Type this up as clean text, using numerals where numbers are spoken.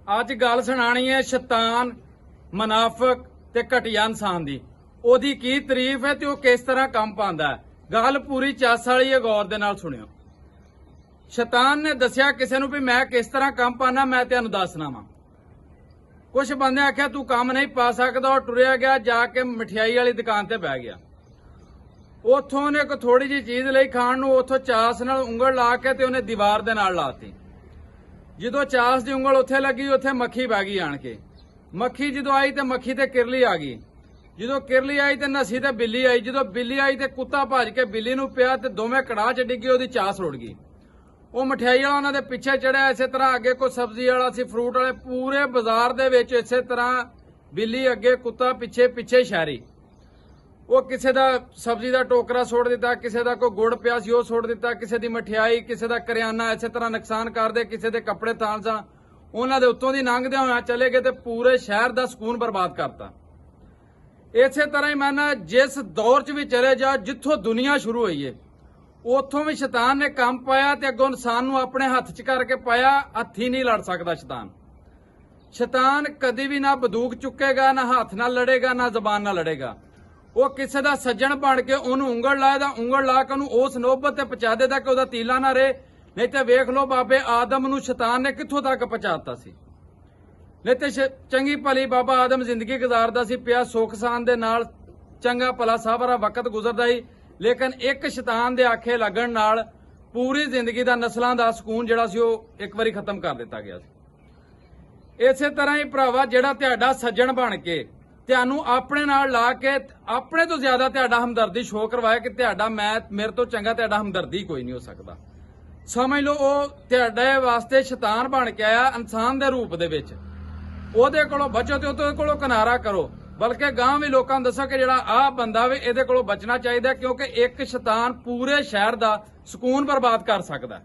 ਅੱਜ ਗੱਲ ਸੁਣਾਣੀ ਹੈ ਸ਼ੈਤਾਨ ਮੁਨਾਫਿਕ ਤੇ ਘਟੀਆ ਇਨਸਾਨ ਦੀ। ਉਹਦੀ ਕੀ ਤਾਰੀਫ ਹੈ ਤੇ ਉਹ ਕਿਸ ਤਰ੍ਹਾਂ ਕੰਮ ਪਾਉਂਦਾ ਹੈ। ਗੱਲ ਪੂਰੀ ਚੱਸ ਵਾਲੀ ਹੈ, ਗੌਰ ਦੇ ਨਾਲ ਸੁਣਿਓ। ਸ਼ੈਤਾਨ ਨੇ ਦੱਸਿਆ ਕਿਸੇ ਨੂੰ ਵੀ ਮੈਂ ਕਿਸ ਤਰ੍ਹਾਂ ਕੰਮ ਪਾਣਾ, ਮੈਂ ਤੁਹਾਨੂੰ ਦੱਸਣਾ ਵਾ। ਕੁਝ ਬੰਦੇ ਆਖਿਆ ਤੂੰ ਕੰਮ ਨਹੀਂ ਪਾ ਸਕਦਾ, ਉਹ ਟੁਰਿਆ ਗਿਆ, ਜਾ ਕੇ ਮਠਿਆਈ ਵਾਲੀ ਦੁਕਾਨ ਤੇ ਬਹਿ ਗਿਆ। ਉੱਥੋਂ ਉਹਨੇ ਕੋਈ ਥੋੜੀ ਜਿਹੀ ਚੀਜ਼ ਲਈ ਖਾਣ ਨੂੰ, ਉੱਥੋਂ ਚਾਸ ਨਾਲ ਉਂਗਲ ਲਾ ਕੇ ਤੇ ਉਹਨੇ ਦੀਵਾਰ ਦੇ ਨਾਲ ਲਾਤੀ। ਜਦੋਂ ਚਾਸ ਦੀ ਉਂਗਲ ਉੱਥੇ ਲੱਗੀ, ਉੱਥੇ ਮੱਖੀ ਬਹਿ ਗਈ ਆਣ ਕੇ। ਮੱਖੀ ਜਦੋਂ ਆਈ ਤੇ ਮੱਖੀ ਤੇ ਕਿਰਲੀ ਆ ਗਈ। ਜਦੋਂ ਕਿਰਲੀ ਆਈ ਤੇ ਨਸੀ ਤੇ ਬਿੱਲੀ ਆਈ। ਜਦੋਂ ਬਿੱਲੀ ਆਈ ਤੇ ਕੁੱਤਾ ਭੱਜ ਕੇ ਬਿੱਲੀ ਨੂੰ ਪਿਆ ਤੇ ਦੋਵੇਂ ਕੜਾਹ ਚ ਡਿੱਗੇ, ਉਹਦੀ ਚਾਸ ਰੁੜ ਗਈ। ਉਹ ਮਠਿਆਈ ਵਾਲਾ ਉਹਨਾਂ ਦੇ ਪਿੱਛੇ ਚੜਿਆ। ਇਸੇ ਤਰ੍ਹਾਂ ਅੱਗੇ ਕੋਈ ਸਬਜ਼ੀ ਵਾਲਾ ਸੀ, ਫਰੂਟ ਵਾਲੇ, ਪੂਰੇ ਬਾਜ਼ਾਰ ਦੇ ਵਿੱਚ ਇਸੇ ਤਰ੍ਹਾਂ ਬਿੱਲੀ ਅੱਗੇ, ਕੁੱਤਾ ਪਿੱਛੇ ਪਿੱਛੇ ਸ਼ਹਿਰੀ। ਉਹ ਕਿਸੇ ਦਾ ਸਬਜ਼ੀ ਦਾ ਟੋਕਰਾ ਸੁੱਟ ਦਿੱਤਾ, ਕਿਸੇ ਦਾ ਕੋਈ ਗੁੜ ਪਿਆ ਸੀ ਉਹ ਸੁੱਟ ਦਿੱਤਾ, ਕਿਸੇ ਦੀ ਮਠਿਆਈ, ਕਿਸੇ ਦਾ ਕਰਿਆਨਾ, ਇਸੇ ਤਰ੍ਹਾਂ ਨੁਕਸਾਨ ਕਰਦੇ, ਕਿਸੇ ਦੇ ਕੱਪੜੇ ਤਾਂਸਾ ਉਹਨਾਂ ਦੇ ਉੱਤੋਂ ਦੀ ਲੰਘਦੇ ਹੋਇਆ ਚਲੇ ਗਏ ਤੇ ਪੂਰੇ ਸ਼ਹਿਰ ਦਾ ਸਕੂਨ ਬਰਬਾਦ ਕਰਤਾ। ਇਸੇ ਤਰ੍ਹਾਂ ਹੀ ਮੈਂ ਜਿਸ ਦੌਰ 'ਚ ਵੀ ਚਲੇ ਜਾ, ਜਿੱਥੋਂ ਦੁਨੀਆ ਸ਼ੁਰੂ ਹੋਈ ਏ, ਉੱਥੋਂ ਵੀ ਸ਼ੈਤਾਨ ਨੇ ਕੰਮ ਪਾਇਆ ਤੇ ਅੱਗੋਂ ਇਨਸਾਨ ਨੂੰ ਆਪਣੇ ਹੱਥ 'ਚ ਕਰਕੇ ਪਾਇਆ। ਹੱਥੀ ਨਹੀਂ ਲੜ ਸਕਦਾ ਸ਼ੈਤਾਨ। ਸ਼ੈਤਾਨ ਕਦੀ ਵੀ ਨਾ ਬੰਦੂਕ ਚੁੱਕੇਗਾ, ਨਾ ਹੱਥ ਨਾਲ ਲੜੇਗਾ, ਨਾ ਜ਼ਬਾਨ ਨਾਲ ਲੜੇਗਾ। ਉਹ ਕਿਸੇ ਦਾ ਸੱਜਣ ਬਣ ਕੇ ਉਹਨੂੰ ਉਂਗਲ ਲਾਏਦਾ, ਉਂਗਲ ਲਾ ਕੇ ਉਹਨੂੰ ਉਸ ਨੋਬਤ ਤੇ ਪਹੁੰਚਾ ਦੇਦਾ ਕਿ ਉਹਦਾ ਤੀਲਾ ਨਾ ਰਹੇ। ਨਹੀਂ ਤੇ ਵੇਖ ਲਓ ਬਾਬੇ ਆਦਮ ਨੂੰ ਸ਼ੈਤਾਨ ਨੇ ਕਿੱਥੋਂ ਤੱਕ ਪਹੁੰਚਾਤਾ ਸੀ। ਨਹੀਂ ਤੇ ਚੰਗੀ ਭਲੀ ਬਾਬਾ ਆਦਮ ਜ਼ਿੰਦਗੀ ਗੁਜ਼ਾਰਦਾ ਸੀ, ਪਿਆ ਸੁੱਖ ਸਾਨ ਦੇ ਨਾਲ, ਚੰਗਾ ਭਲਾ ਸਾਰਾ ਵਕਤ ਗੁਜ਼ਰਦਾ ਹੀ। ਲੇਕਿਨ ਇੱਕ ਸ਼ੈਤਾਨ ਦੇ ਆਖੇ ਲੱਗਣ ਨਾਲ ਪੂਰੀ ਜ਼ਿੰਦਗੀ ਦਾ, ਨਸਲਾਂ ਦਾ ਸਕੂਨ ਜਿਹੜਾ ਸੀ ਉਹ ਇੱਕ ਵਾਰੀ ਖਤਮ ਕਰ ਦਿੱਤਾ ਗਿਆ ਸੀ। ਇਸੇ ਤਰ੍ਹਾਂ ਹੀ ਭਰਾਵਾ, ਜਿਹੜਾ ਤੁਹਾਡਾ ਸੱਜਣ ਬਣ ਕੇ ਤੁਹਾਨੂੰ ਆਪਣੇ ਨਾਲ ਲਾ ਕੇ ਆਪਣੇ ਤੋਂ ਜ਼ਿਆਦਾ ਤੁਹਾਡਾ ਹਮਦਰਦੀ ਸ਼ੋਅ ਕਰਵਾਇਆ ਕਿ ਤੁਹਾਡਾ ਮੇਰੇ ਤੋਂ ਚੰਗਾ ਤੁਹਾਡਾ ਹਮਦਰਦੀ ਕੋਈ ਨਹੀਂ ਹੋ ਸਕਦਾ, ਸਮਝ ਲਓ ਉਹ ਤੁਹਾਡੇ ਵਾਸਤੇ ਸ਼ੈਤਾਨ ਬਣ ਕੇ ਆਇਆ ਇਨਸਾਨ ਦੇ ਰੂਪ ਦੇ ਵਿੱਚ। ਉਹਦੇ ਕੋਲੋਂ ਬਚੋ ਤੇ ਉਹਦੇ ਕੋਲੋਂ ਕਿਨਾਰਾ ਕਰੋ। ਬਲਕਿ ਗਾਂ ਵੀ ਲੋਕਾਂ ਨੂੰ ਦੱਸੋ ਕਿ ਜਿਹੜਾ ਆਹ ਬੰਦਾ ਵੇ ਇਹਦੇ ਕੋਲੋਂ ਬਚਣਾ ਚਾਹੀਦਾ, ਕਿਉਂਕਿ ਇੱਕ ਸ਼ੈਤਾਨ ਪੂਰੇ ਸ਼ਹਿਰ ਦਾ ਸਕੂਨ ਬਰਬਾਦ ਕਰ ਸਕਦਾ।